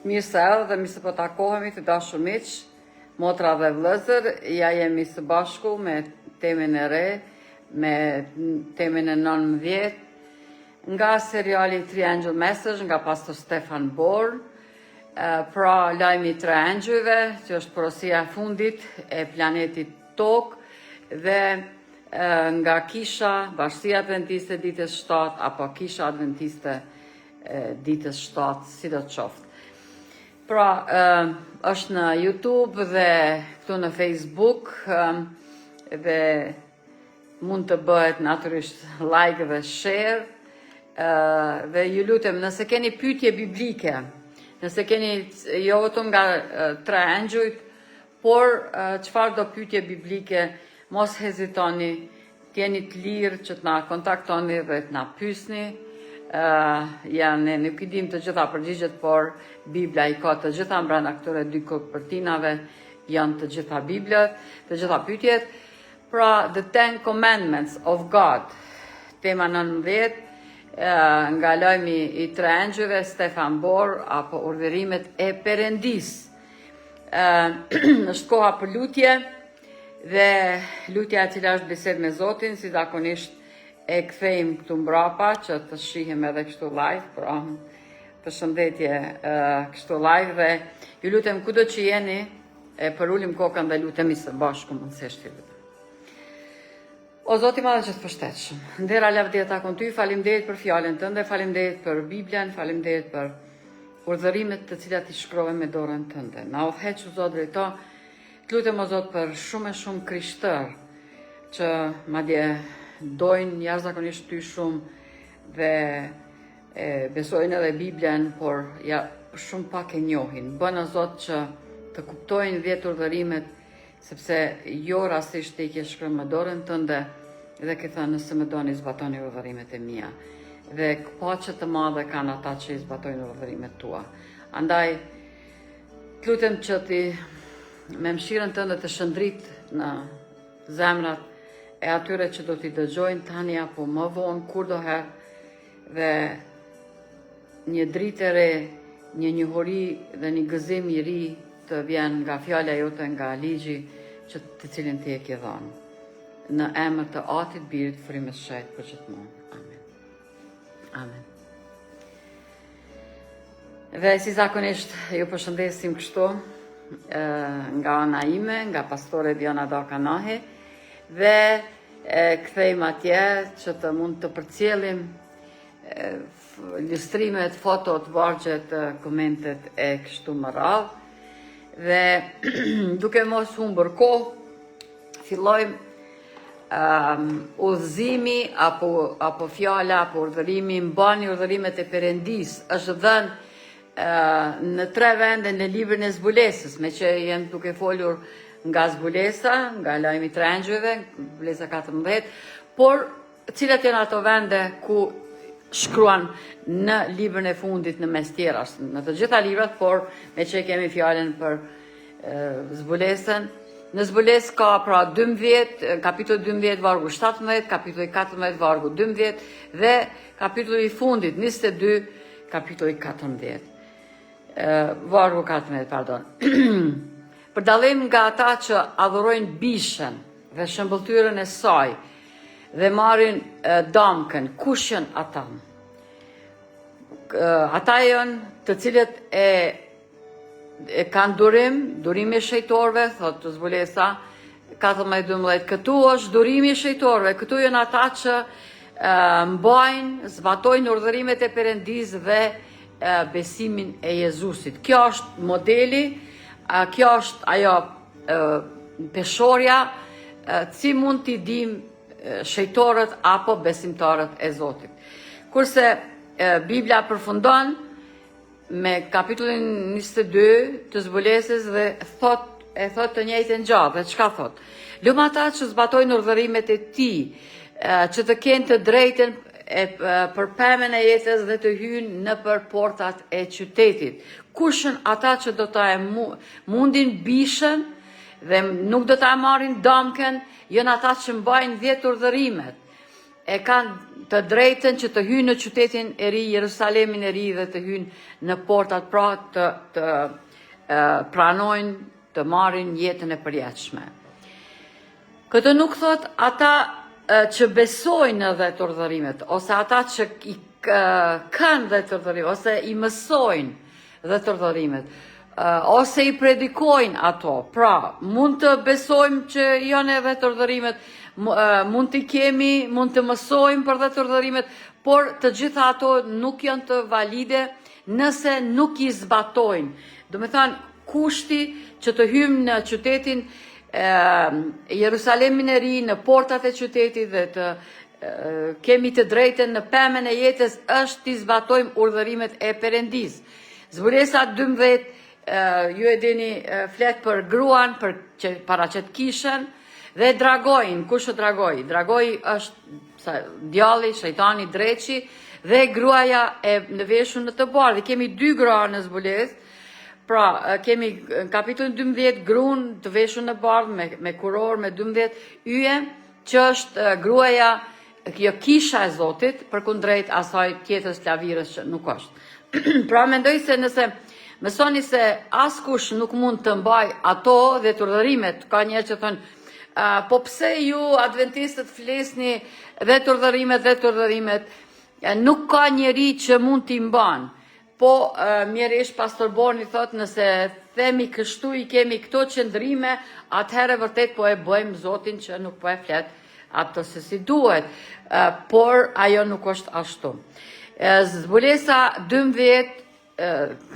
Mirë se erdhe dhe mirë se po takohemi të dashur miq, motra dhe vëllezër, ja jemi së bashku me temën e re, me temën e 19, nga seriali Three Angel Message, nga pastor Stefan Born, pra lajmi i tre angjujve, që është porosia e fundit e planetit Tokë dhe nga kisha Bashkia Adventiste ditës 7 apo kisha Adventiste ditës 7, si do të qoftë. Pra, është në YouTube dhe këtu në Facebook dhe mund të bëhet natyrisht like dhe share dhe ju lutem, nëse keni pyetje biblike, nëse keni jo vetëm nga tre angjujt, por çfarë do pyetje biblike, mos hezitoni, jeni të lirë që të na kontaktoni dhe të na pyesni. Ne nuk i dim të gjitha përgjigjet, por Biblia i ka të gjitha mbrana këtyre dy kopertinave, janë të gjitha Bibliat, të gjitha pyetjet. Pra, The Ten Commandments of God, tema 19, nga lajmi i tre angjujve, Stefan Born, apo urdhërimet e Perëndis. Është koha për lutje, dhe lutja e cila është bisedë me Zotin, si zakonisht e kthejmë këtu mbrapa që të shihem edhe kështu live, pra përshëndetje kështu live dhe ju lutem kudo që jeni, e përulim kokën dhe lutemi së bashku mundësisht ju lutem. O Zoti madhe që të përshtetshëm, ndera lavdia takon ty, faleminderit për fjalën tënde, faleminderit për Biblian, faleminderit për urdhërimet të cilat i shkrove me dorën tënde. Na udhëheq o Zot drejto, të lutem o Zot për shumë e shumë krishterë që madje dojnë jashtëzakonisht ty shumë dhe besojnë edhe Biblian, por ja shumë pak e njohin. Bën o Zot që të kuptojnë 10 urdhërimet, sepse jo rastisht i ke shkruar me dorën tënde dhe ke thënë nëse më doni zbatoni urdhërimet e mia. Dhe paqe të madhe kanë ata që i zbatojnë urdhërimet tua. Andaj të lutem që ti me mëshirën tënde të shëndrit në zemrat e atyre që do t'i dëgjojnë tani apo më vonë kurdoherë dhe një dritë e re, një njohuri dhe një gëzim i ri të vjen nga fjala jote, nga ligji që të cilin ti e ke dhënë. Në emër të Atit, Birit, Frymës së Shejtë për gjithmonë. Amen. Amen. Dhe si zakonisht ju përshëndesim kështu nga ana ime, nga pastore Diana Dakanahi, dhe kthejmë atje që të mund të përcjellim ilustrimet, fotot, vargjet, komentet e kështu më radhë. Dhe duke mos humbur kohë, fillojmë udhëzimi apo fjala apo urdhërimi, mbani urdhërimet e Perëndis, është dhënë në 3 vende në librin e zbulesës, me që jenë duke folur nga zbulesa, nga lajmi i tre angjujve, zbulesa 14, por cilat janë ato vende ku shkruan në librin e fundit në mes tjerash, në të gjitha librat, por me që kemi fjalën për zbulesën. Në zbules ka pra 12, kapitulli 12 vargu 17, kapitulli 14 vargu 12 dhe kapitulli i fundit 22, kapitulli 14. Vargu 14, pardon. Për dallim nga ata që adhurojnë bishën dhe shëmbëltyrën e saj dhe marrin damkën, kush janë ata? Ata janë të cilët e kanë durimi i shejtorëve, thotë zbulesa 14:12. Këtu është durimi i shejtorëve, këtu janë ata që mbajnë, zbatojnë urdhërimet e Perëndis dhe besimin e Jezusit. Kjo është modeli, kjo është ajo peshorja, si mund t'i dim shejtorët apo besimtarët e Zotit. Kurse Biblia përfundon me kapitullin 22 të zbulesës dhe thot të njëjtën gjë, dhe çka thot? Lum ata që zbatojnë urdhërimet e tij, që të kenë të drejtën për pemën e jetës dhe të hyjnë në për portat e qytetit. Kush janë ata që do ta mundin bishën dhe nuk do ta marrin damkën? Janë ata që mbajnë 10 urdhërimet. E kanë të drejtën që të hynë në qytetin e ri, Jerusalemin e ri dhe të hynë në portat, pra të pranojnë, të marrin jetën e përjetshme. Këtë nuk thot ata që besojnë dhe të urdhërimet, ose ata që i kanë dhe të urdhërimet, ose i mësojnë dhe të urdhërimet, ose i predikojnë ato. Pra, mund të besojmë që janë edhe të urdhërimet, mund të kemi, mund të mësojmë për dhe të urdhërimet, por të gjitha ato nuk janë të valide nëse nuk i zbatojnë. Do me thanë, kushti që të hymë në qytetin Jerusalemin e ri, në portat e qytetit dhe të kemi të drejten në pemën e jetës është të zbatojmë urdhërimet e Perëndis. Zbulesa 12, ju e dini flet për gruan, për paraqet kishën dhe dragojnë. Kush është dragoj? Dragoj është djalli, shejtani, dreqi dhe gruaja e në veshur në të bardhë. Kemi 2 gra në zbulesë. Pra, kemi në kapitullin 12 gruan të veshur në bardhë me kuror, me 12 yje, që është gruaja, kjo kisha e Zotit, përkundrejt asaj tjetër slavirës që nuk është. Pra, mendoj se nëse mësoni se askush nuk mund të mbaj ato dhe të urdhërimet, ka njerëz që thonë, po pse ju adventistët flesni dhe të urdhërimet, nuk ka njeri që mund t'i mban. Po, mjeresh pastor Borni thot, nëse themi kështu i kemi këto qëndrime, atëherë vërtet po e bëjmë Zotin që nuk po e flet ato se si duhet, por ajo nuk është ashtu. Zbulesa 12,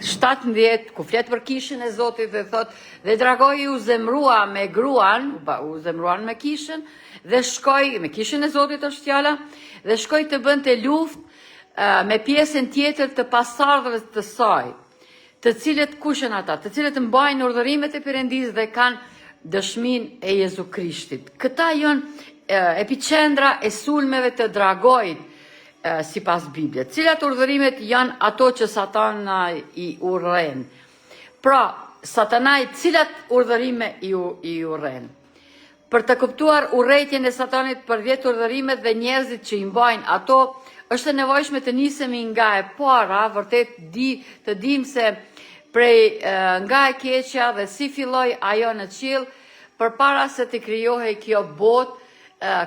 17, ku flet për kishën e Zotit dhe thot, dhe dragoi u zemrua me gruan, u zemruan me kishën, dhe shkoj, me kishën e Zotit është fjala, dhe shkoj të bënte luftë me pjesën tjetër të pasardhëve të saj, të cilët kushën ata, të cilët mbajnë urdhërimet e Perëndis dhe kanë dëshminë e Jezu Krishtit. Këta janë epicendra e sulmeve të dragojit sipas Biblit. Cilat urdhërimet janë ato që Satana i urren? Pra, Satanai cilat urdhërime i urren? Për të kuptuar urrejtjen e Satanit për 10 urdhërimet dhe njerëzit që i mbajnë ato, është e nevojshme të nisemi nga e para, vërtet të dim se prej nga e keqja dhe si filloi ajo në qiell, përpara se të krijohej kjo botë,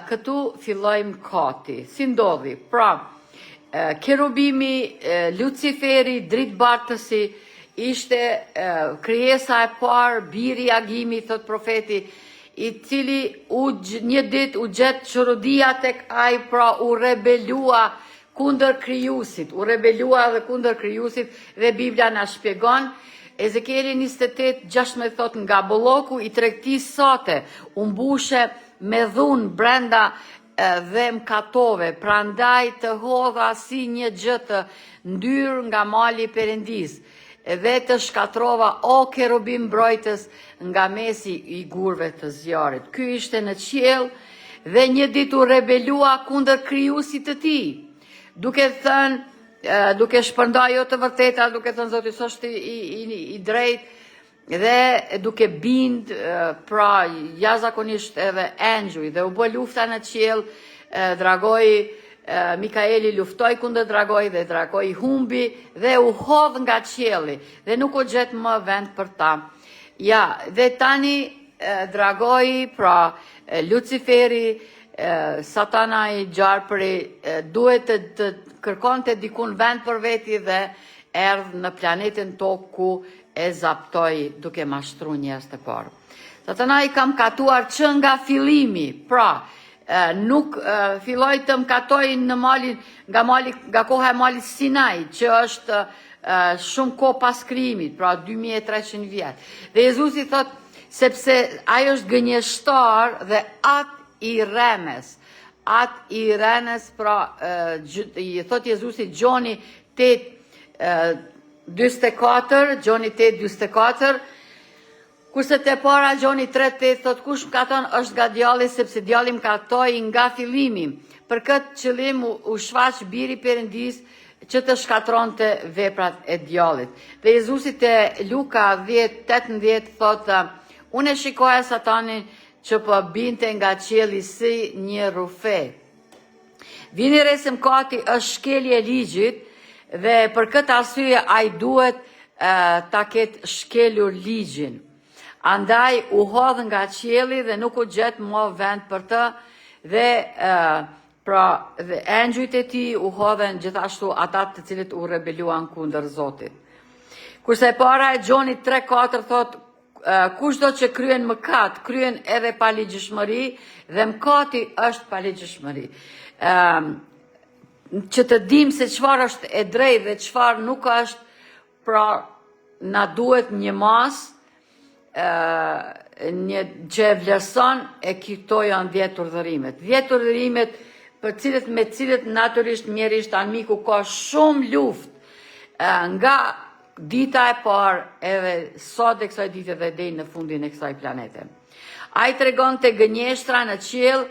këtu fillojmë kati. Si ndodhi? Pra, kerubimi, Luciferi, dritbartësi, ishte krijesa e parë, biri i Agimi, thot profeti, i cili një ditë u gjet çorodia tek ai, pra u rebelua kundër krijuesit, u rebelua dhe kundër krijuesit dhe Biblia na shpjegon. Ezekieli 28:16 thot, nga bolloku i tregtisë sate u mbushe me dhunë brenda dhe mkatove, prandaj të hodha si një gjë të ndyrë nga mali i Perëndis, dhe të shkatrova o kerubim mbrojtës nga mesi i gurve të zjarit. Ky ishte në qiell dhe një ditë u rebelua kundër krijuesit të tij, duke thënë, duke shpërndar jo të vërteta, duke thënë Zoti s'është i drejtë dhe duke bind, pra jashtëzakonisht edhe angjuj, dhe u bë lufta në qiell, dragoi Mikaeli luftoi kundër dragoi dhe dragoi humbi dhe u hodh nga qielli dhe nuk u gjet më vend për ta. Ja, dhe tani dragoi, pra Luciferi, Satana i gjarpëri, duhet të kërkonte dikun vend për veti dhe erdhë në planetin tokë ku e zaptoi duke mashtruar njerëz të parë. Satana i kam katuar që nga fillimi, pra nuk filloi të mkatoj në malin, nga koha e malit Sinai, që është shumë kohë pas krijimit, pra 2300 vjet. Dhe Jezusi thot, sepse ai është gënjeshtar dhe atë i remes, pra i thot Jezusi Gjoni 8:24, Gjoni 8:24, kurse te para Gjoni 3:8 thot, kush mkaton është nga djalli, sepse djalli mkatoi nga fillimi. Për këtë qëllim u shfaq biri Perëndis që të shkatronte veprat e djallit. Dhe Jezusi te Luka 10:18 thot, unë e shikoja Satanin që po binte nga qielli si një rufe. Vini re se mkati është shkelje e ligjit dhe për këtë arsye ai duhet ta ketë shkelur ligjin. Andaj u hodh nga qielli dhe nuk u gjet më vend për të dhe dhe engjujt e tij u hodhen gjithashtu ata të cilët u rebeluan kundër Zotit. Kurse e para e Gjonit 3:4 thot kushdo që kryen mëkat, kryen edhe paligjshmëri dhe mëkati është paligjshmëri. Që të dim se çfarë është e drejtë dhe çfarë nuk është, pra na duhet një mas që e vlerëson e këto janë 10 urdhërimet. 10 urdhërimet me cilët natyrisht mjerisht anmiku ka shumë luftë nga dita e parë edhe sot e kësaj dite dhe deri në fundin e kësaj planete. Ai tregon te gënjeshtra në qiell,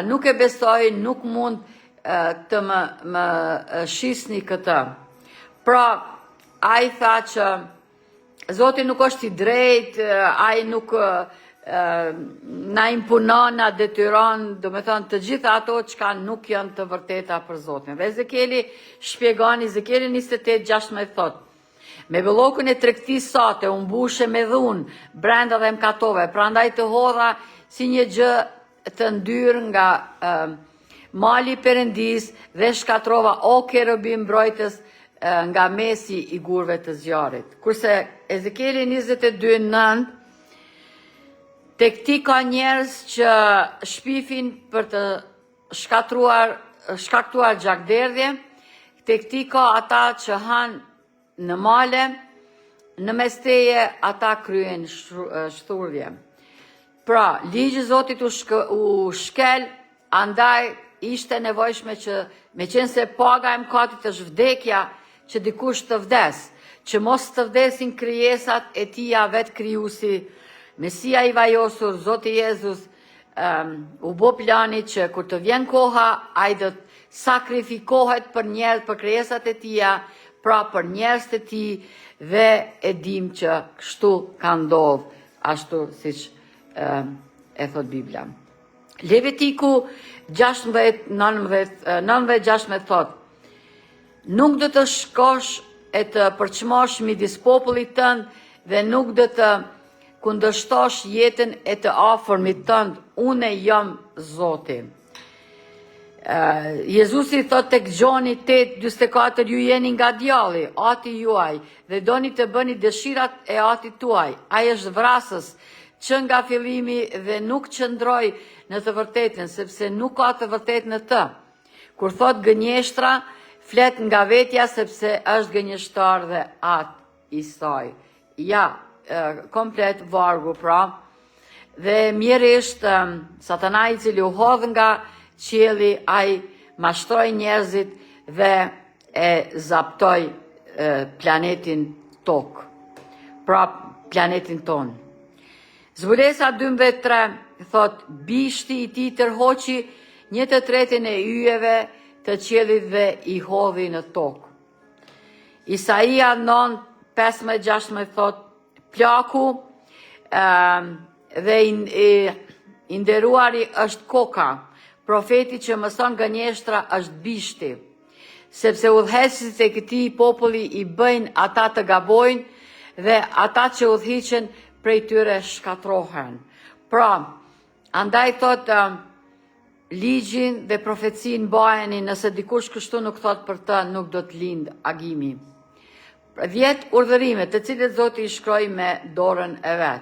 nuk e besoj, nuk mund të më shisni këtë. Pra, ai tha që Zoti nuk është i drejtë, ai nuk na impunon, na detyron, do me thonë të gjitha ato çka nuk janë të vërteta për Zotin. Dhe Ezekieli shpjegon, Ezekieli 28:16 thot: me bellokun e tregtisë sate u mbushe me dhunë brenda dhe mkatove, prandaj të hodha si një gjë të ndyrë nga mali perëndis dhe shkatrova o kerubim mbrojtës nga mesi i gurve të zjarit. Kurse Ezekieli 22:9 tek ti ka njerëz që shpifin për të shkaktuar gjakderdhje, tek ti ka ata që han në male, në mesteje ata kryen shturvje. Pra, ligji i Zotit u shkel, andaj ishte nevojshme që me qenë se paga e mëkatit është vdekja, që dikush të vdes, që mos të vdesin krijesat e tija vetë krijuesi, Mesia i vajosur, Zoti Jezus, u bo plani që kur të vjen koha, ai do të sakrifikohet për njerëz, për krijesat e tija, pra për njerëz të tij, dhe e dim që kështu ka ndodhur, ashtu siç e thot Bibla. Levitiku 19:16 thot: nuk do të shkosh e të përçmosh midis popullit tënd dhe nuk do të kundërshtosh jetën e të afërmit tënd, unë jam Zoti. Jezusi thot tek Gjoni 8:44, ju jeni nga djalli, ati juaj, dhe doni të bëni dëshirat e atit tuaj. Ai është vrasës që nga fillimi dhe nuk qëndroi në të vërtetën, sepse nuk ka të vërtetë në të. Kur thot gënjeshtra, flet nga vetja sepse është gënjeshtar dhe atë i saj. Ja, komplet vargu pra. Dhe mjerisht Satana i cili u hodh nga qielli, ai mashtroi njerëzit dhe e zaptoi planetin tokë. Pra planetin ton. Zbulesa 12:3 thot: bishti i tij tërhoqi 1/3 e yjeve të qiellit dhe i hodhi në tokë. Isaia 9:15-16 thot: plaku dhe i nderuari është koka, profeti që mëson gënjeshtra është bishti, sepse udhëheqësit e këtij populli i bëjnë ata të gabojnë dhe ata që udhëhiqen prej tyre shkatrohen. Pra, andaj thot ligjin dhe profecin bajeni, nëse dikush kështu nuk thot për të, nuk do të lind agimi. 10 urdhërime të cilët Zoti i shkroi me dorën e vet.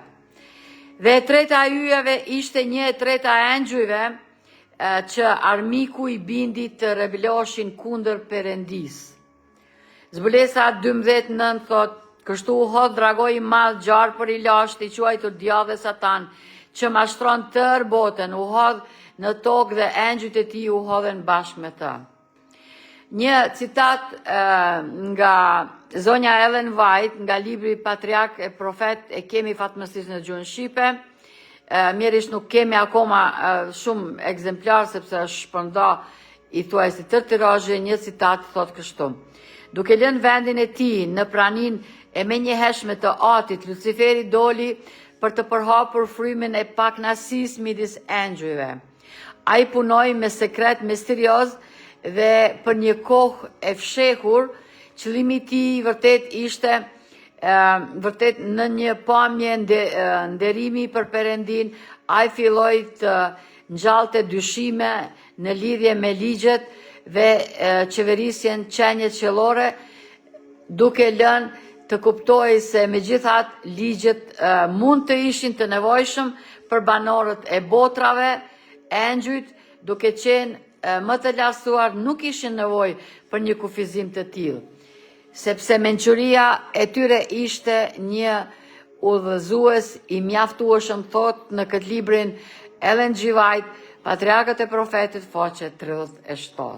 Dhe e treta e yjeve ishte 1/3 e engjujve që armiku i bindi të rebeloheshin kundër Perëndis. Zbulesa 12:9 thot: kështu u hodh dragoi i madh, gjarpër i lashtë, i quajtur djalli Satan, që mashtron tërë botën, u hodh në tokë dhe engjujt e tij u hodhen bashkë me të. Një citat nga zonja Ellen White, nga libri Patriark e Profet, e kemi fatmësisht në gjuhën shqipe. Mjerisht nuk kemi akoma shumë ekzemplar, sepse është shpërnda i thuajse tërë tirazhi. Një citat thot kështu: duke lënë vendin e tij në praninë e menjëhershme të atit, Luciferi doli për të përhapur frymin e pakënaqësisë midis engjujve. A i punoj me sekret misterioz dhe për një kohë e fshehur, qëllimi i tij vërtet ishte vërtet në një pamje nderimi për Perëndin, ai filloi të ngjallte dyshime në lidhje me ligjet dhe qeverisjen qenjet qellore, duke lënë të kuptojë se megjithatë ligjet mund të ishin të nevojshëm për banorët e botrave, engjëjt, duke qenë më të lartësuar nuk ishin nevojë për një kufizim të tillë, sepse mençuria e tyre ishte një udhëzues i mjaftueshëm, thot në këtë librin Ellen G. White, Patriarkët e Profetit, faqe 37.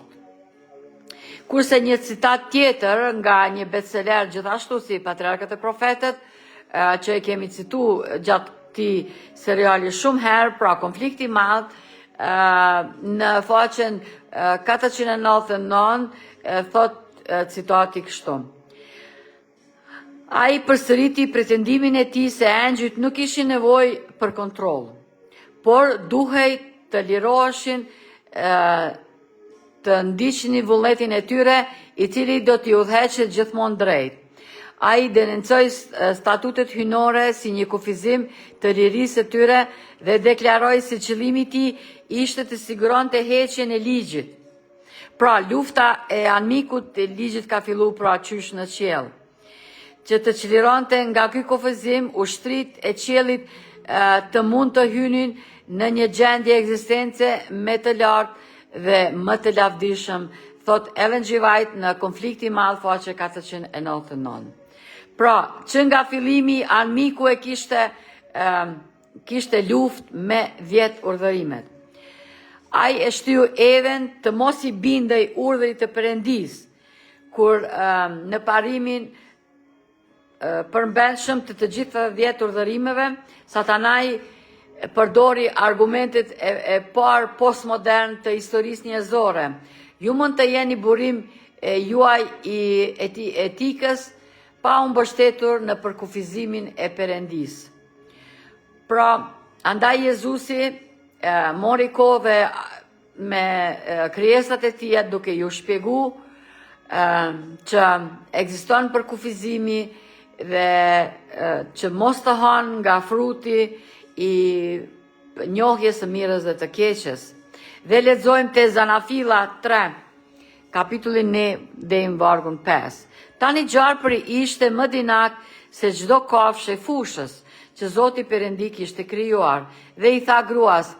Kurse një citat tjetër nga një bestseller gjithashtu si Patriarkët e Profetit, që e kemi citu gjatë këtij seriali shumë herë, pra konflikti i madh, në faqen 499 thot citati kështu: ai përsëriti pretendimin e tij se engjëjt nuk ishin nevojë për kontroll, por duhej të liroheshin të ndiqnin vullnetin e tyre, i cili do t'i udhëheqet gjithmonë drejt. Ai denuncoi statutet hynore si një kufizim të lirisë së tyre dhe deklaroi se qëllimi i tij ishte të siguronte heqjen e ligjit. Pra, lufta e armikut të ligjit ka fillu pra qysh në qiell, që të çlironte nga ky kufizim ushtrit e qiellit të mund të hynin në një gjendje ekzistence më të lartë dhe më të lavdishëm, thot Ellen G. White në Konflikti i Madh, faqe 499. Pra, që nga fillimi armiku e kishte luftë me 10 urdhërimet. Ai e shtyu Even të mos i bindej urdhrit të Perëndis, kur në parimin përmbendshëm të gjitha 10 urdhërimeve, Satanai përdori argumentet e parë postmodern të historisë njerëzore. Ju mund të jeni burim juaj i etikës pa u mbështetur në përkufizimin e Perëndis. Pra, andaj Jezusi mori kohë me krijesat e tij duke ju shpjegu që ekziston përkufizimi dhe që mos të hanë nga fruti i njohjes së mirës dhe të keqes. Dhe lexojmë te Zanafilla 3, kapitullin 1 deri në vargun 5. Tani gjarpri ishte më dinak se çdo kafshë e fushës që Zoti Perëndi kishte krijuar, dhe i tha gruas: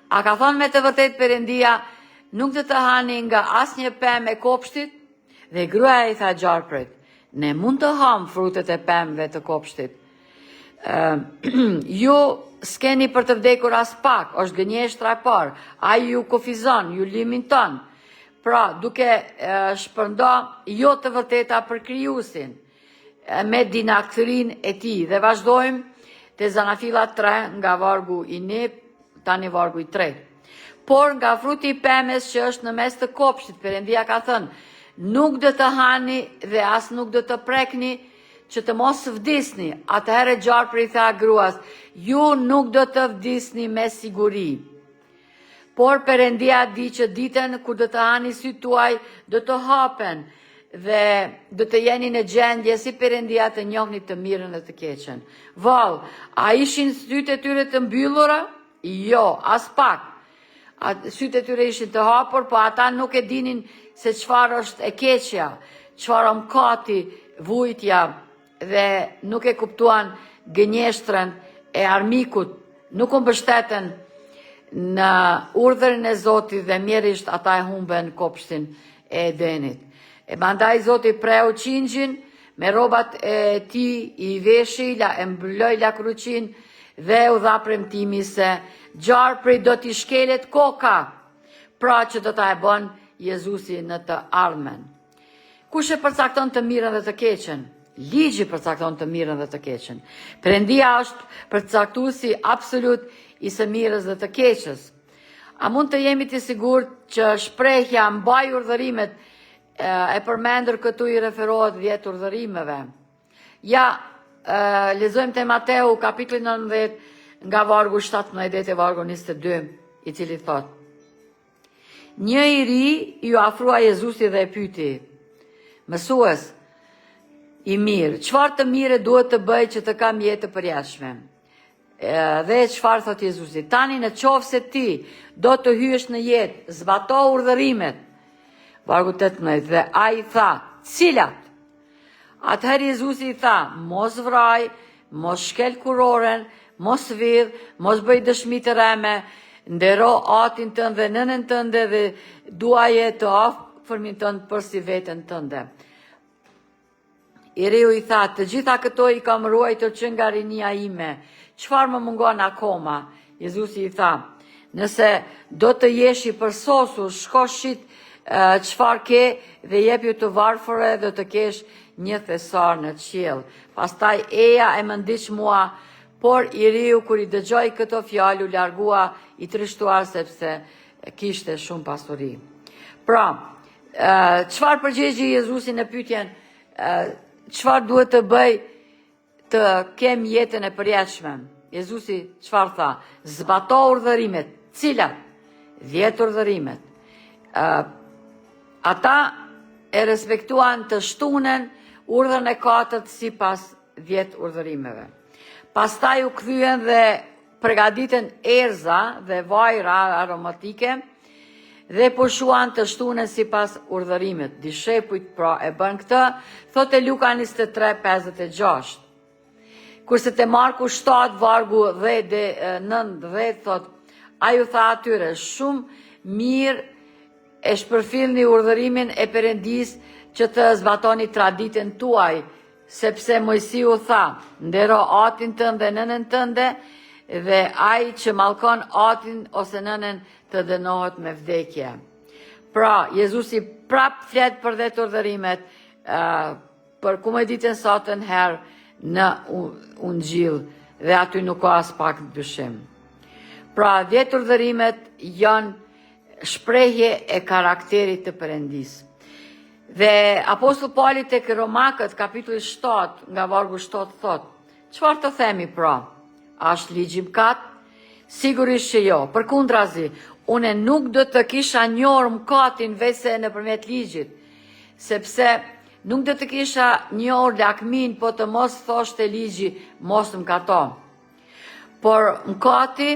a ka thënë me të vërtetë Perëndia, nuk do të hani nga asnjë pemë e kopshtit? Dhe gruaja i tha gjarprit: ne mund të ham frutet e pemëve të kopshtit. Ju s'keni për të vdekur as pak, është gënjeshtra e parë. Ai ju kufizon, ju limiton. Pra, duke shpërnda jo të vërteta për krijuesin me dinaktërinë e tij. Dhe vazhdojmë te Zanafilla 3 nga vargu i 1 tani vargu i 3. Por nga fruti i pemës që është në mes të kopshtit, Perëndia ka thënë: nuk do të hani dhe as nuk do të prekni, që të mos vdisni. Atëherë gjarpri i tha gruas: ju nuk do të vdisni me siguri. Por Perëndia di që ditën kur do të hani sytë tuaj do të hapen dhe do të jeni në gjendje si Perëndia të njohni të mirën dhe të keqen. Vallë, a ishin sytë e tyre të mbyllura? Jo, as pak. Sytë e tyre ishin të hapur, po ata nuk e dinin se çfarë është e keqja, çfarë mkati, vujtja, dhe nuk e kuptuan gënjeshtrën e armikut, nuk u mbështeten në urdhrin e Zotit dhe mjerisht ata e humben kopshtin e Edenit. E mandai Zoti preu qingjin me rrobat e tij, i veshi, e mbylloi lakruqin dhe u dha premtimi se gjarpri do t'i shkelet koka, pra që do ta e bën Jezusi në të ardhmen. Kush e përcakton të mirën dhe të keqen? Ligji përcakton të mirën dhe të keqen. Perëndia është përcaktuesi absolut i së mirës dhe të keqes. A mund të jemi të sigurt që shprehja mbaj urdhërimet e përmendur këtu i referohet 10 urdhërimeve? Ja, lexojmë te Mateu kapitulli 19 nga vargu 17 e vargu 22, i cili thot: Një i ri ju afrua Jezusi dhe e pyeti: Mësues i mirë, çfarë të mire duhet të bëj që të kam jetë të përjashme? Dhe çfarë thot Jezusi? Tani në qoftë se ti do të hyesh në jetë, zbato urdhërimet. Vargu 18, dhe ai tha: cilat? Atëherë Jezusi i tha: mos vraj, mos shkel kuroren, mos vidh, mos bëj dëshmi të rreme, ndero atin tënd dhe nënën tënde dhe duaje të afërmin tënd përsi veten tënde. I riu i tha: të gjitha këto i kam ruajtur që nga rinia ime. Çfarë më mungon akoma? Jezusi i tha: nëse do të jesh i përsosur, shko shit çfarë ke dhe jep ju të varfërve dhe të kesh një thesar në qiell. Pastaj eja e më ndiq mua, por i riu kur i dëgjoi këto fjalë u largua i trishtuar sepse kishte shumë pasuri. Pra, çfarë përgjigji Jezusi në pyetjen çfarë duhet të bëj të kem jetën e përjetshme? Jezusi çfarë tha? Zbato urdhërimet. Cilat? 10 urdhërimet. Ata e respektuan të shtunën, urdhën e 4 sipas 10 urdhërimeve. Pastaj u kthyen dhe përgatitën erza dhe vajra aromatike dhe pushuan të shtunën sipas urdhërimit. Dishepujt pra e bën këtë, thotë Luka 23:56. Kurse te Marku 7 vargu 9 thot: ai u tha atyre: shumë mirë e shpërfillni urdhërimin e Perëndis që të zbatoni traditën tuaj, sepse Mojsiu tha: ndero atin tënd dhe nënën tënde, dhe ai që mallkon atin ose nënën të dënohet me vdekje. Pra, Jezusi prap flet për 10 urdhërimet, për ku më ditën sotën herë në Ungjil, dhe aty nuk ka as pak dyshim. Pra, 10 urdhërimet janë shprehje e karakterit të Perëndis. Dhe Apostull Pali tek Romakët kapitulli 7 nga vargu 7 thot: çfarë të themi pra? A është ligji mëkat? Sigurisht që jo. Përkundrazi, unë nuk do të kisha njohur mëkatin veçse nëpërmjet ligjit, sepse nuk do të kisha njohur lakmin po të mos thoshte ligji mos mëkato. Por mëkati,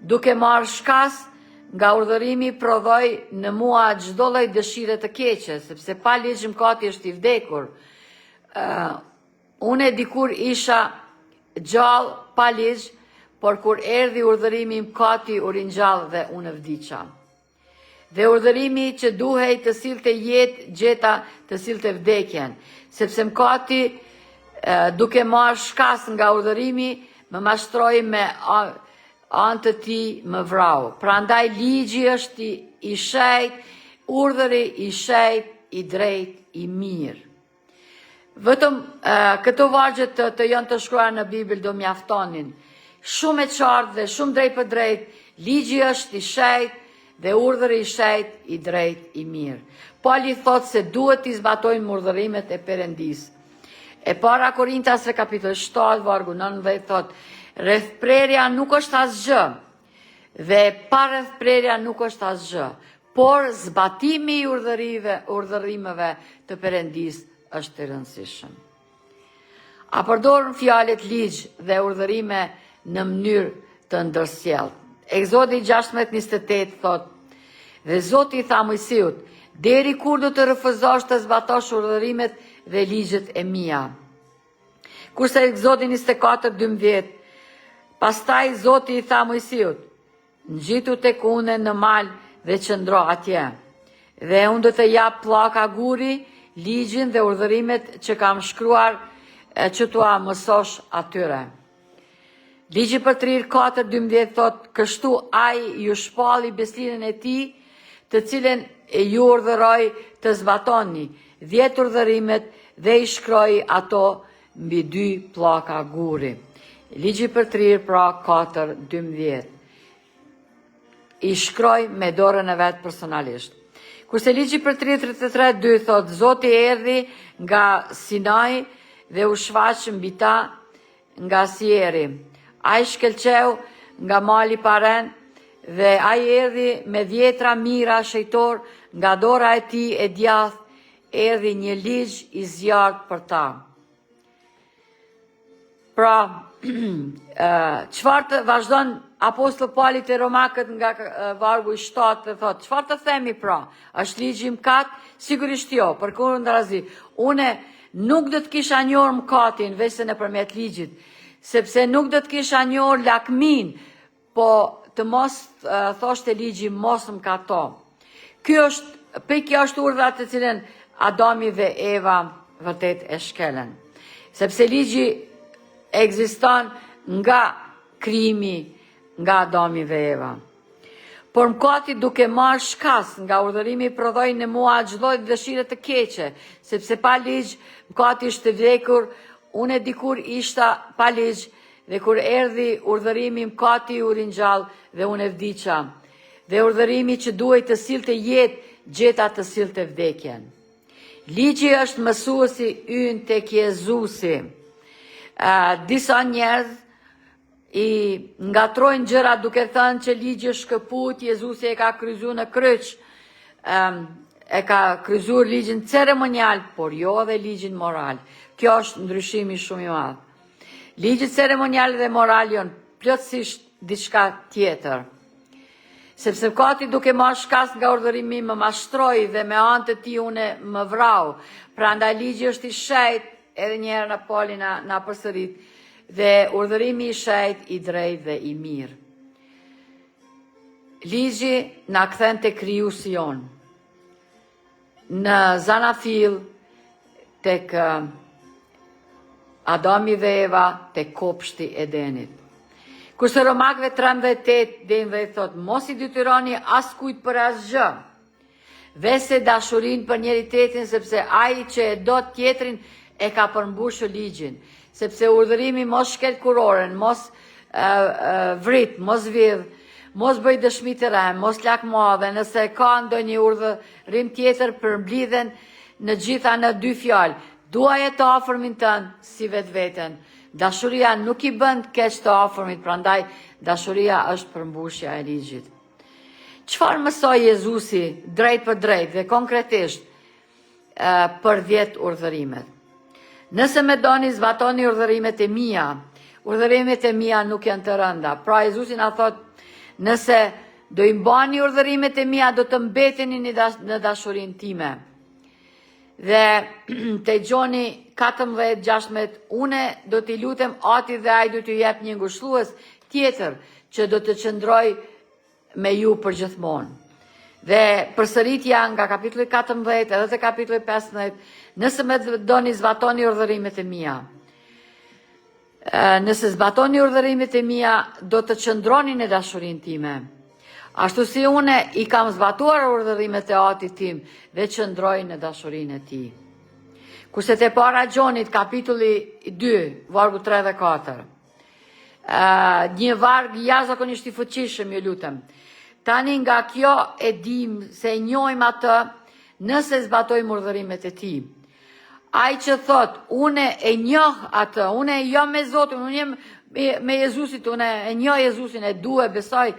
duke marrë shkas nga urdhërimi, prodhoi në mua çdo lloj dëshire të keqe, sepse pa ligj mëkati është i vdekur. Unë dikur isha gjallë pa ligj, por kur erdhi urdhërimi mëkati u ringjall dhe unë vdiqa. Dhe urdhërimi që duhej të sillte jetë, gjeta të sillte vdekjen, sepse mëkati duke marrë shkas nga urdhërimi më mashtroi me anë të tij më vrau. Prandaj ligji është i shejt, urdhëri i shejt, i drejt, i mirë. Vetëm këto vargje të janë të shkruar në Bibël do mjaftonin. Shumë e qartë dhe shumë drejt për drejt, ligji është i shejt dhe urdhëri i shejt, i drejt, i mirë. Pali thot se duhet i zbatojmë urdhërimet e Perëndis. E para Korintasve kapitulli 7 vargu 19 thot: rrethprerja nuk është asgjë dhe pa rrethprerja nuk është asgjë, por zbatimi i urdhërimeve të Perëndis është i rëndësishëm. A përdorën fjalët ligj dhe urdhërime në mënyrë të ndërsjellë. Egzodi 16:28 thot: dhe Zoti i tha Mojsiut: deri kur do të refuzosh të zbatosh urdhërimet dhe ligjet e mia. Kurse Egzodi 24:12: pastaj Zoti i tha Mojsiut: ngjitu tek unë në mal dhe qëndro atje. Dhe unë do të jap pllaka guri, ligjin dhe urdhërimet që kam shkruar që tua mësosh atyre. Ligji për Trir 4:12 thot: kështu ai ju shpalli beslinën e tij, të cilën ju urdhëroi të zbatoni 10 urdhërimet dhe i shkroi ato mbi 2 pllaka guri. Ligji për Trir pra 4:12. I shkroi me dorën e vet personalisht. Kurse ligji për Trir 33:2 thot: Zoti erdhi nga Sinai dhe u shfaq mbi ta nga Sieri. Ai shkelqeu nga mali Paren dhe ai erdhi me dhjetra mira shejtor, nga dora e tij e djathtë erdhi një ligj i zjarrt për ta. Pra, çfarë të vazhdon Apostulli Pauli te Romakët nga vargu i 7 dhe thot, çfarë të themi pra? Është ligji i mëkat? Sigurisht jo, përkundrazi. Une nuk do të kisha njohur mëkatin vetëm nëpërmjet ligjit, sepse nuk do të kisha njohur lakmin, po të mos thoshte ligji mos mëkato. Kjo është urdhra të cilën Adami dhe Eva vërtet e shkelen. Sepse ligji ekziston nga krijimi, nga Adami dhe Eva. Por mëkati duke marrë shkas nga urdhërimi prodhoi në mua çdo lloj dëshire të keqe, sepse pa ligj mëkati ishte vdekur, unë dikur ishta pa ligj, dhe kur erdhi urdhërimi mëkati u ringjall dhe unë vdiqa. Dhe urdhërimi që duhej të sillte jetë, gjeta të sillte vdekjen. Ligji është mësuesi ynë tek Jezusi. Disa njerëz i ngatrojnë gjëra duke thënë që ligji është shkëput, Jezusi e ka kryzuar në kryq, e ka kryzuar ligjin ceremonial, por jo edhe ligjin moral. Kjo është ndryshimi shumë i madh. Ligji ceremonial dhe moral janë plotësisht diçka tjetër. Sepse mëkati duke marrë shkas nga urdhërimi më mashtroi dhe me anë të tij unë më vrau. Prandaj ligji është i shenjtë, edhe një herë Pauli na përsërit, dhe urdhërimi i shenjtë, i drejtë dhe i mirë. Ligji na kthen te krijuesi jon. Në zanafill tek Adami dhe Eva, tek kopshti i Edenit. Kurse Romakëve 13:8 thot, mos i detyroni askujt për asgjë, vese dashurinë për njëri tjetrin, sepse ai që e do tjetrin e ka përmbushur ligjin. Sepse urdhërimi mos shkel kuroren, mos vrit, mos vidh, mos bëj dëshmi të rrem, mos lakmo, dhe nëse ka ndonjë urdhërim tjetër, përmblidhen në gjitha në 2 fjalë. Duaje të afërmin tënd si vetveten. Dashuria nuk i bën keq të afërmit, prandaj dashuria është përmbushja e ligjit. Çfarë mësoi Jezusi drejt për drejt dhe konkretisht për 10 urdhërimet? Nëse më doni, zbatoni urdhërimet e mia. Urdhërimet e mia nuk janë të rënda. Pra Jezusi na thot, nëse do i mbani urdhërimet e mia, do të mbeteni në dashurinë time. Dhe te Gjoni 14:16, une do t'i lutem ati dhe ai do t'ju jep një ngushëllues tjetër që do të qëndroj me ju për gjithmonë. Dhe përsëritja nga kapitulli 14 edhe te kapitulli 15, nëse më doni, zbatoni urdhërimet e mia. Nëse zbatoni urdhërimet e mia, do të qëndroni në dashurinë time. Ashtu si une i kam zbatuar urdhërimet e Atit tim dhe qëndroj në dashurinë e tij. Kurse te para Gjonit, kapitulli 2, vargu 3 dhe 4. Një varg jashtëzakonisht i fuqishëm, ju lutem. Tani nga kjo e dim se e njohim atë nëse zbatojmë urdhërimet e tij. Ai që thot, une e njoh atë, une jo me Zotin, unë jam me Jezusit, une e njoh Jezusin, e dua, besoj,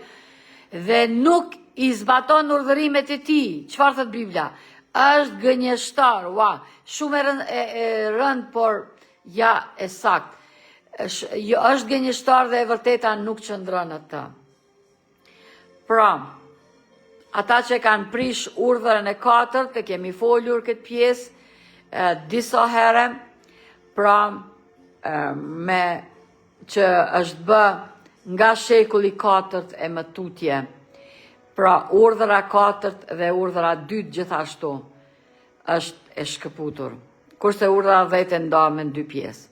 dhe nuk i zbaton urdhërimet e tij. Çfarë thot Bibla? Është gënjeshtar, shumë e rënd, por ja e sakt. Është gënjeshtar dhe e vërteta nuk qëndron atë. Pra, ata që kanë prish urdhërën e 4, e kemi folur këtë pjesë disa herë, pra me që është bë nga shekulli 4 e më tutje. Pra urdhëra 4 dhe urdhëra 2 gjithashtu është e shkëputur. Kurse urdhëra 10 ndohen në 2 pjesë.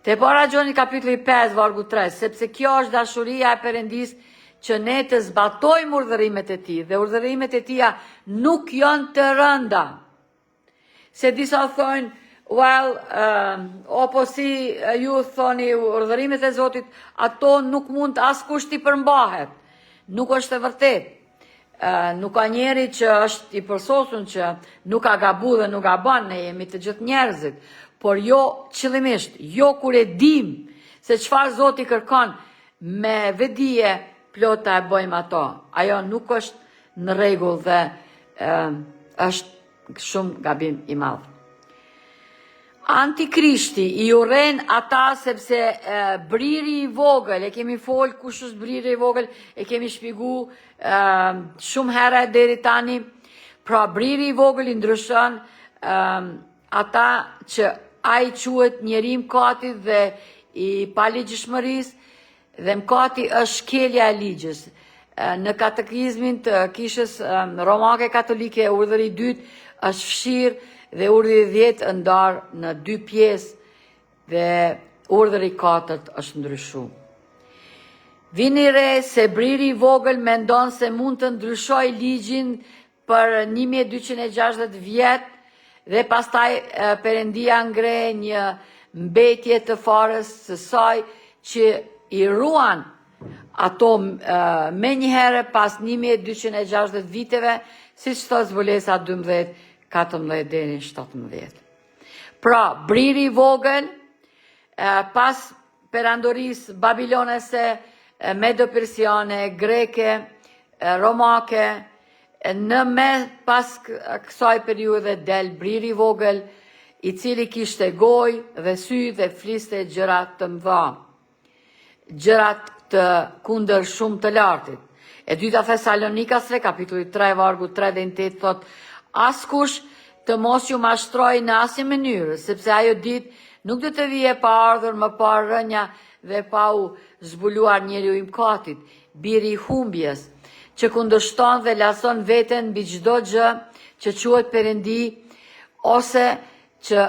Te para Gjoni kapitulli 5 vargu 3, sepse kjo është dashuria e Perëndis, që ne të zbatojmë urdhërimet e tij, dhe urdhërimet e tija nuk janë të rënda. Se disa thonë, po si ju thoni urdhërimet e Zotit, ato nuk mund askush t'i përmbahet. Nuk është e vërtet. Nuk ka njeri që është i përsosun që nuk ka gabu dhe nuk ka ban, ne jemi të gjithë njerëzit. Por jo qëllimisht, jo kur e dim se çfarë Zoti kërkon me vedije, plot ta e bëjmë ato. Ajo nuk është në rregull dhe është shumë gabim i madh. Antikrishti i urren ata sepse briri i vogël, e kemi fol kush është briri i vogël, e kemi shpjegu shumë herë deri tani. Pra briri i vogël i ndryshon ata që ai quhet njeri mkatit dhe i paligjshmërisë dhe mkati është shkelja e ligjës. Në katekizmin të kishës romake katolike, urdhri i dytë është fshirë dhe urdhri i 10 ndarë në 2 pjesë dhe urdhri i 4 është ndryshuar. Vini re se briri i vogël mendon se mund të ndryshoj ligjin për 1260 vjet dhe pastaj Perëndia ngre një mbetje të farës së saj që i ruan ato me njëherë pas 1260 viteve, si që thot zbulesa 12, 14 deri 17. Pra, briri i vogël, pas perandorisë babilonese, medo-persiane, greke, romake, pas kësaj periudhe del briri i vogël, i cili kishte gojë dhe sy dhe fliste gjërat të mëdha, gjërat të kundër shumë të lartit. E dyta Thesalonikasve, kapitulli 3, vargu 3 dhe 8, thot, askush të mos ju mashtroj në asnjë mënyrë, sepse ajo ditë nuk do të vije pa ardhur më parë rënja dhe pa u zbuluar njeriu i mkatit, biri i humbjes, që kundërshton dhe lason veten mbi çdo gjë që quhet Perëndi ose që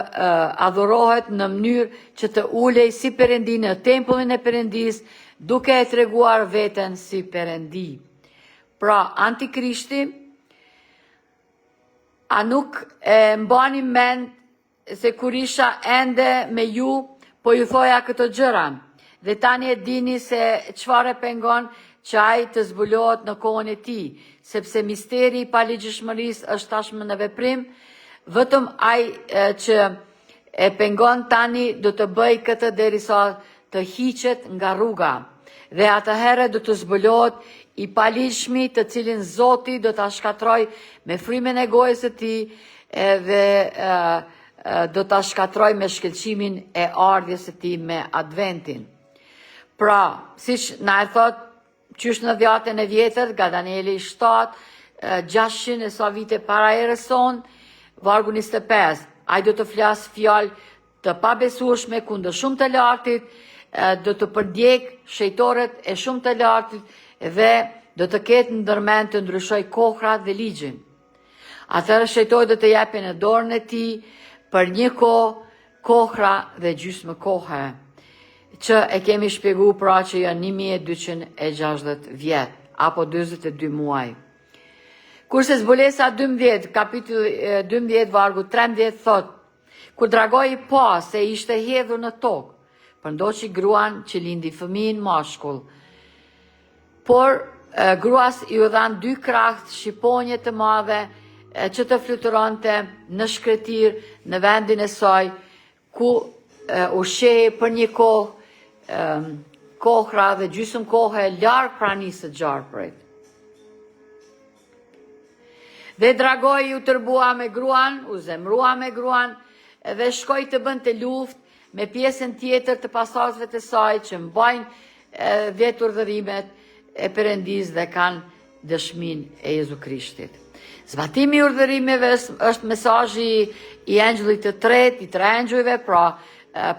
adhurohet në mënyrë që të ulej si Perëndi në tempullin e Perëndis, duke e treguar veten si Perëndi. Pra, Antikrishti, a nuk e mbani mend se kur isha ende me ju, po ju thoja këto gjëra, dhe tani e dini se çfarë pengon që ai të zbulohet në kohën e tij, sepse misteri i paligjshmërisë është tashmë në veprim, vetëm ai që e pengon tani do të bëj këtë derisa të hiqet nga rruga, dhe atëherë do të zbulohet i paligjshmi të cilin Zoti do ta shkatroj me frymën e gojës së tij dhe do ta shkatroj me shkëlqimin e ardhjes së tij me adventin. Pra, siç na e thot qysh në dhjatën e vjetër, nga Danieli 7, 600 e sa vite para erës sonë, vargu 25, ai do të flasë fjalë të pabesueshme kundër shumë të lartit, do të përdjek shejtorët e shumë të lartit dhe do të ketë ndërmend të ndryshoj kohrat dhe ligjin. Atëherë shejtori do të jepi në dorën e tij për një kohra dhe gjysmë kohe, që e kemi shpjegu pra që janë 1260 vjet, apo 42 muaj. Kurse zbulesa 12, kapitulli 12, vargu 13, thot, kur dragoi pa se ishte hedhur në tokë, përndoqi gruan që lindi fëmijën mashkull, por gruas i u dhan 2 krahë shqiponje të madhe që të fluturonte në shkretir në vendin e saj, ku ushqehej për një kohra dhe gjysmë kohë larg pranisë së gjarpërit. Dhe dragoi u tërbua me gruan, u zemrua me gruan, dhe shkoi të bënte luftë me pjesën tjetër të pasardhësve të saj që mbajnë vetë urdhërimet e Perëndis dhe kanë dëshminë e Jezu Krishtit. Zbatimi i urdhërimeve është mesazhi i engjullit të tretë, i 3 engjujve, pra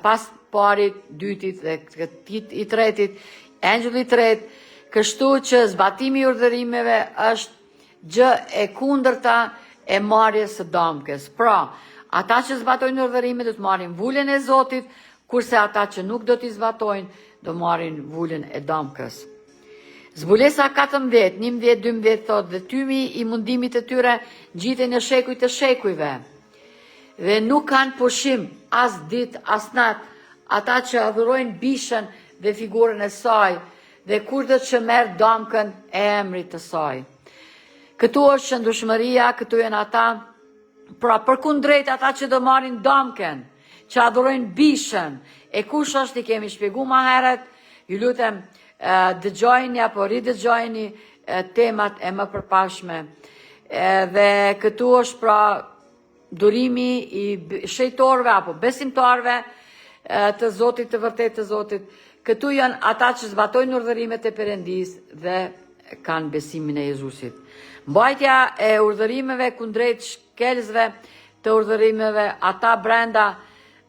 pas parit, dytit dhe i tretit, engjulli i tretë, kështu që zbatimi i urdhërimeve është gjë e kundërta e marrjes së dëmkës. Pra, ata që zbatojnë urdhërimet do të marrin vulën e Zotit, kurse ata që nuk do t'i zbatojnë do marrin vulën e dëmkës. Zbulesa 14, 11, 12 thot, dhe tymi i mundimit të tyre gjitej në shekuj të shekujve, dhe nuk kanë pushim as dit as nat, ata që adhurojnë bishën dhe figurën e saj, dhe kurdo që merr dëmkën e emrit të saj. Këtu është shëndueshmëria, këtu janë ata, pra përkundrejt ata që do marrin dëmkën, që adhurojnë bishën, e kush është i kemi shpjeguar më herët, ju lutem dëgjojni apo ridëgjojni temat e më përpashme. Dhe këtu është pra durimi i shejtorëve apo besimtarëve të Zotit, të vërtet të Zotit. Këtu janë ata që zbatojnë urdhërimet e Perëndis dhe kanë besimin e Jezusit. Mbajtja e urdhërimeve kundrejt shkelësve të urdhërimeve, ata brenda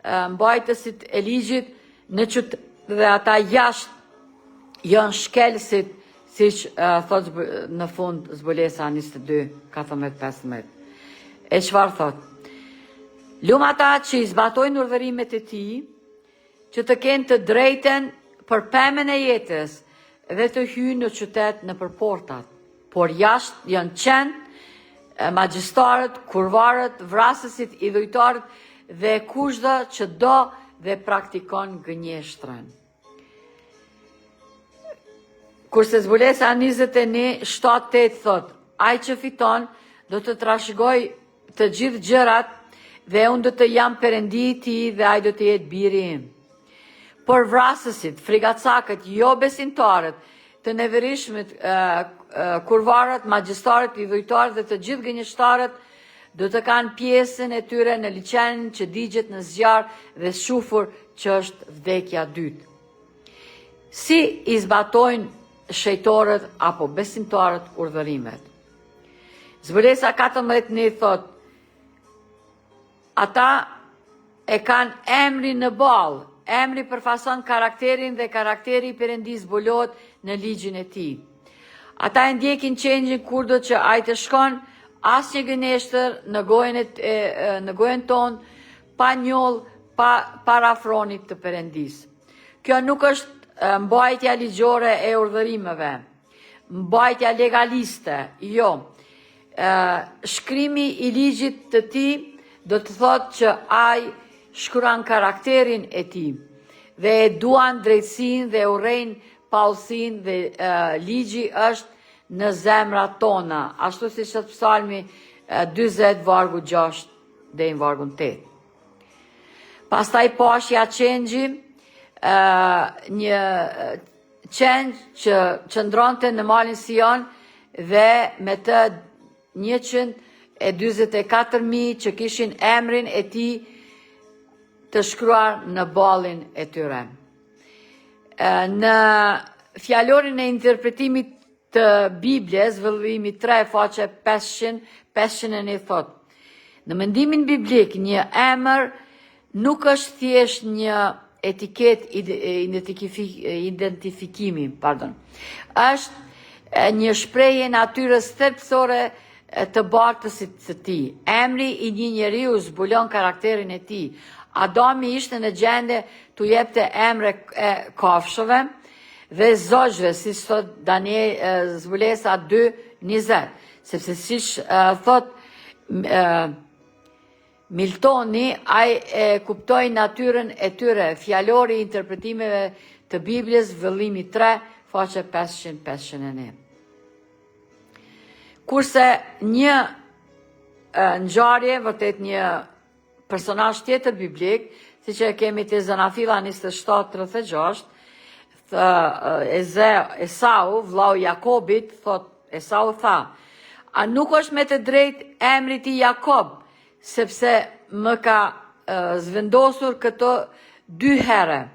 mbajtësit e ligjit në qytet dhe ata jashtë janë shkelësit, siç thot në fund zbulesa 22, 14-15. E çfarë thot? Lum ata që i zbatojnë urdhërimet e tij, që të kenë të drejten për pemën e jetës dhe të hyjnë në qytet në përportat, por jashtë janë qenë magjistarët, kurvarët, vrasësit, idhujtarët dhe kushdo që do dhe praktikon gënjeshtrën. Kurse zbulesa 21:7-8 thot, ai që fiton do të trashëgoj të gjithë gjërat dhe unë do të jam perëndi i tij dhe ai do të jetë biri im. Por vrasësit, frigacakët, jo besimtarët, të neverishmit, kurvarët, magjistarët, idhujtarët dhe të gjithë gënjeshtarët do të kanë pjesën e tyre në liçenin që digjet në zjarr dhe shufur, që është vdekja dytë. Si i zbatojnë shejtorët apo besimtarët urdhërimet? Zbulesa 14 thot, ata e kanë emrin në ballë. Emri përfason karakterin dhe karakteri i Perëndis zbulohet në ligjin e tij. Ata e ndjekin qengjin kurdo që ai të shkon, asnjë gëneshtër në gojën tonë, pa njoll, pa parafronit të Perëndis. Kjo nuk është mbajtja ligjore e urdhërimeve, mbajtja legaliste, jo. Shkrimi i ligjit të tij do të thotë që ai shkruan karakterin e tij dhe e duan drejtësinë dhe urrejnë paullsinë dhe ligji është në zemrat tona, ashtu siç është Psalmi 40:6 deri në vargun 8. Pastaj pashja qenxhi, një qenx që qëndronte në malin Sion dhe me të 144.000 që kishin emrin e tij të shkruar në ballin e tyre. Në fjalorin e interpretimit të Bibljes, Vëllëvimi 3, faqe 501 thot, në mendimin biblik, një emër nuk është thjesht një etiket identifikimi, është një shprehje natyrës thelbësore të bartësit të tij. Emri i një njeriu zbulon karakterin e tij. Adami ishte në gjendje t'u jepte emre e kafshëve dhe zogjve, si thot zbulesa 2:20, sepse siç thot Miltoni, ai e kuptoi natyrën e tyre, fjalori i interpretimeve të Bibljes, Vëllimi 3, faqe 501. Kurse një ngjarje, vërtet një personazh tjetër biblik, siç e kemi te Zanafilla 27:36, Esau, vllau Jakobit, thot Esau tha, a nuk është me të drejtë emri ti Jakob, sepse më ka zvendosur këto 2 herë.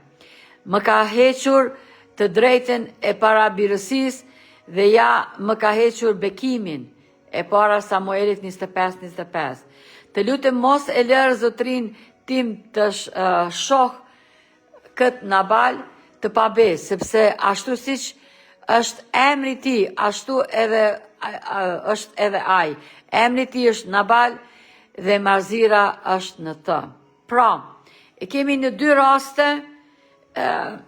Më ka hequr të drejtën e para birësisë dhe ja më ka hequr bekimin e para Samuelit 25:25. Të lutem mos e lërë zotrin tim të shoh këtë Nabal të pabes, sepse ashtu siç është emri ti, ashtu edhe është edhe ai. Emri ti është Nabal dhe marzira është në të. Pra, e kemi në 2 raste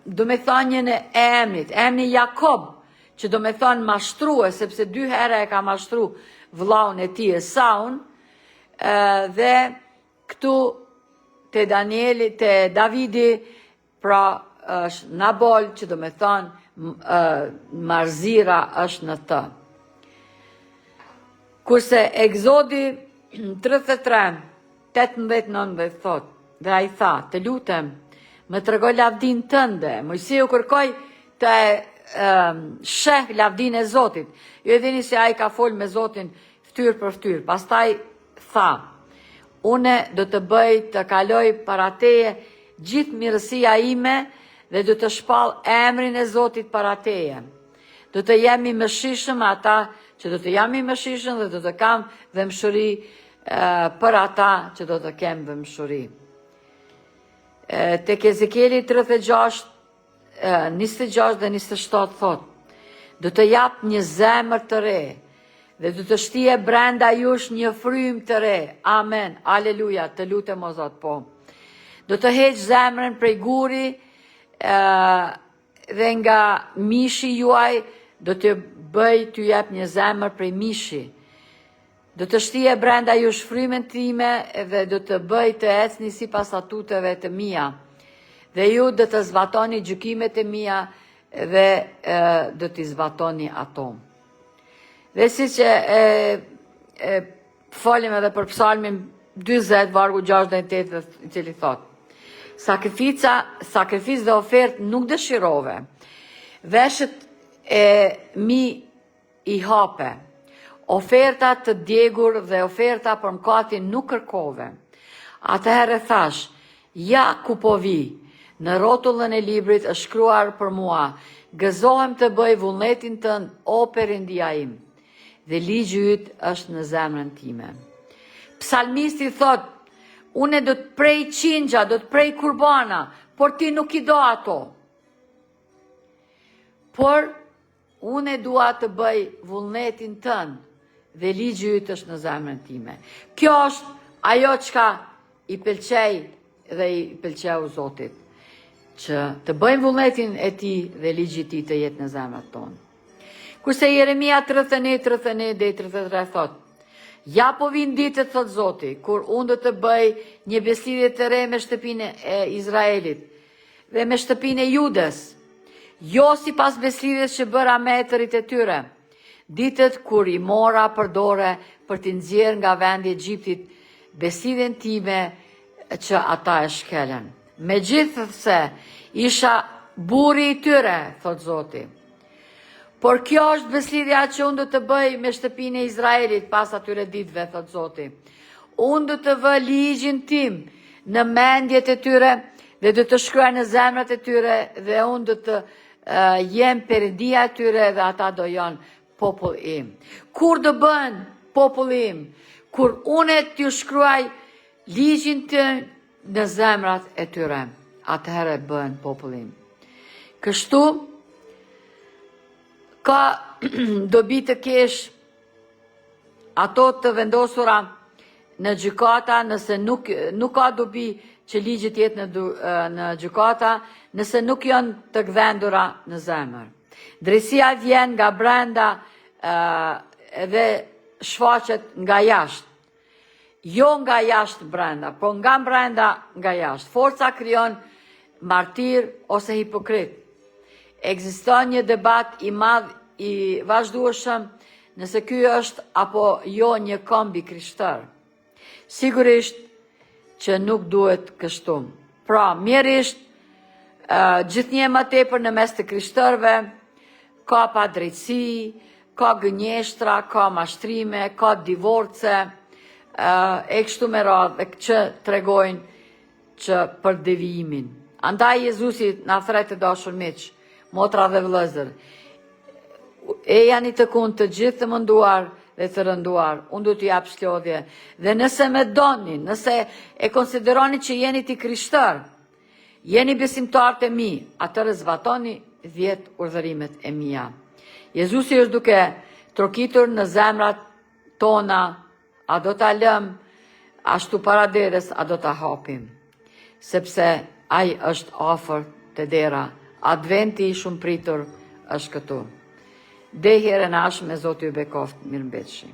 do me thënien e emrit. Emri Jakob, që do me thënë mashtruë, sepse 2 herë e ka mashtru vllaun e tij Esaun, dhe këtu te Danieli, te Davidi, pra është Nabal, që do me thënë marzira është në të. Kurse Egzodi 33, 18-19 thot, dhe ai tha, të lutem, më tregoj lavdin tënde. Mojsiu kërkoi të sheh lavdin e Zotit. Ju e dini se ai ka fol me Zotin fytyrë për fytyrë. Pastaj tha, une do të bëj të kaloj para teje gjithë mirësia ime dhe do të shpall emrin e Zotit para teje. Do të jemi mëshirshëm ata që do të jam i mëshirshëm dhe do të kam vëmshuri për ata që do të kem vëmshuri. Tek Ezekieli 36, 26 dhe 27 thot, do të jap një zemër të re dhe do të shtije brenda jush një frym të re. Amen. Aleluja. Të lutem o Zot, po. Do të heq zemrën prej guri dhe nga mishi juaj do të bëj t'ju jep një zemër prej mishi. Do të shtije brenda jush frymën time dhe do të bëj të ecni sipas statuteve të mia. Dhe ju do të zbatoni gjykimet e mia dhe do t'i zbatoni ato. Dhe si që folim edhe për psalmin 20, vargu 6-8, i cili thot, sakrificë dhe ofertë nuk dëshirove, veshët e mi i hape, oferta të djegur dhe oferta për mkatin nuk kërkove. Atëherë thash, ja ku po vi, në rotullën e librit është shkruar për mua, gëzohem të bëj vullnetin tënd, o Perëndia im, dhe ligji yt është në zemrën time. Psalmisti thot, une do të prej qingja, do të prej kurbana, por ti nuk i do ato. Por une dua të bëj vullnetin tënd, dhe ligji yt është në zemrën time. Kjo është ajo çka i pëlqej dhe i pëlqeu Zotit, që të bëjmë vullnetin e ti dhe ligji i tij të jetë në zemrat tonë. Kurse Jeremia 31 dhe 33 thot, ja po vin ditët, thot Zoti, kur unë do të bëj një beslidhje të re me shtëpinë e Izraelit dhe me shtëpinë e Judes, jo sipas beslidhjes që bëra me etërit e tyre, ditët kur i mora për dore për t'i nxjerrë nga vendi i Egjiptit beslidhjen time që ata e shkelen. Megjithse isha burri i tyre, thot Zoti. Por kjo është beslidhja që unë do të bëj me shtëpinë e Izraelit pas atyre ditëve, thot Zoti. Unë do të vë ligjin tim në mendjet e tyre dhe do të shkruaj në zemrat e tyre dhe unë do të jem Perëndia e tyre dhe ata do janë popull im. Kur do bën popull im? Kur unë t'ju shkruaj ligjin tim në zemrat e tyre, atëherë bën popull im. Kështu ka dobi të kesh ato të vendosura në gjykata, nëse nuk ka dobi që ligjet jetë në gjykata, nëse nuk janë të gdhendura në zemër. Drejtësia vjen nga brenda dhe shfaqet nga jashtë. Jo nga jashtë brenda, po nga brenda nga jashtë. Forca krijon martir ose hipokrit. Ekziston një debat i madh i vazhdueshëm nëse ky është apo jo një kombi krishter. Sigurisht që nuk duhet kështu. Pra, mjerisht, gjithnjë më tepër në mes të krishterëve ka padrejtësi, ka gënjeshtra, ka mashtrime, ka divorce, e kështu me radhë që tregojnë që për devijimin. Andaj Jezusi na thret të dashur miq, motra dhe vëllezër, e janë të kund të gjithë të mënduar dhe të rënduar, unë du t'ju jap shlodhje. Dhe nëse me doni, nëse e konsideroni që jeni ti krishter, jeni besimtar të mi, atëherë zbatoni 10 urdhërimet e mia. Jezusi është duke trokitur në zemrat tona, a do ta lëm ashtu para derës, a do ta hapim, sepse ai është afër te dera. Adventi i shumë pritur është këtu. Dhe herën ashme, Zoti ju bekoft, mirëmbëjtje.